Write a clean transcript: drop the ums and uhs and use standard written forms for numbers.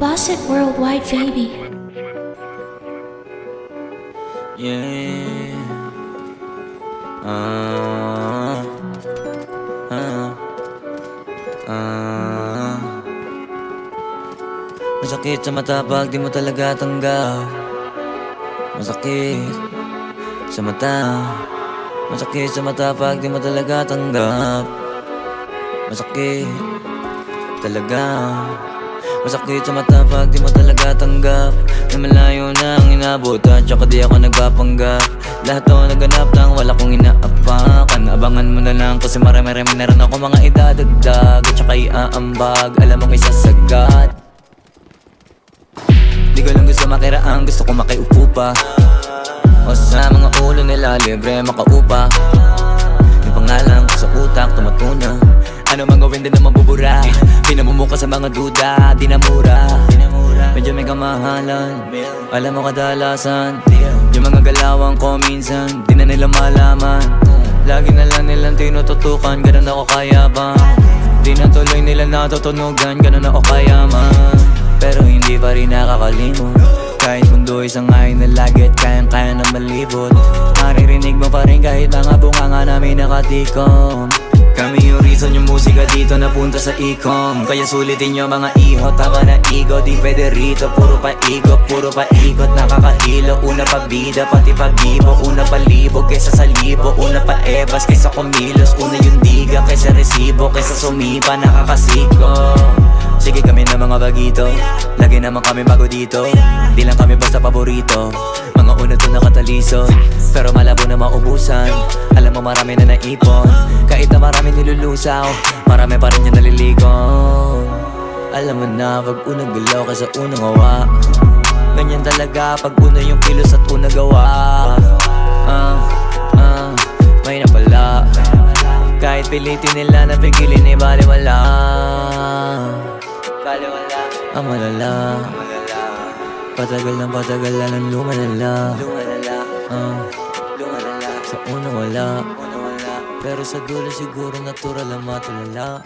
Boss It Worldwide, baby. Yeah. Ah. Ah. Ah. Masakit sa mata pag di mo talaga tanggap. Masakit sa mata. Masakit sa mata pag di mo talaga tanggap. Masakit talaga. Masakit sa mata pag di mo talaga tanggap na malayo na ang inabot at saka di ako nagpapanggap. Lahat to naganap nang wala kong inaapakan. Abangan mo na lang kasi marami-rami na rin ako mga idadagdag at saka iaambag, alam mong isasagat. Di ko lang gusto makiraan, gusto ko makiupo pa. O sa mga ulo nila libre makaupa. Yung pangalan ko sa utak tumatuna. Ano mang gawin din naman bubura. Pinamumuka sa mga duda, di na mura. Medyo may kamahalan, alam mo kadalasan. Yung mga galawang ko minsan, di na nila malaman. Lagi na lang nilang tinututukan, ganun ako kayabang. Di na tuloy nila natutunugan, ganun ako kayaman. Pero hindi pa rin nakakalimot. Kahit mundo isang ngayon na lagi at kayang-kaya na malibot. Maririnig mo pa rin kahit mga bunganga namin nakatikom. Kami yung reason yung musika dito napunta sa e-com. Kaya sulitin nyo mga iho, tama na ego. Di pwede rito, puro paikot, puro paikot. Nakakahilo, una pa bida, pati pag-ibo. Una pa libo, kesa sa libo. Una pa ebas, kesa kumilos. Una yung diga, kesa resibo. Kesa sumipa, nakakasiko. Sige kami na mga bagito, lagi naman kami bago dito. Di lang kami basta paborito, mga una to nakataliso. Pero malabo na maubusan, alam mo marami na naipon. Kahit na marami nilulusaw, marami pa rin yung naliligo. Alam mo na pag unang galaw kaysa unang gawa. Ganyan talaga pag una yung kilos at unang gawa. May napala, kahit pilitin nila na pigilin ay baliwala. Ang malala, patagal ng patagal lang lumalala. Sa una wala, pero sa dulo siguro natural ang matulala.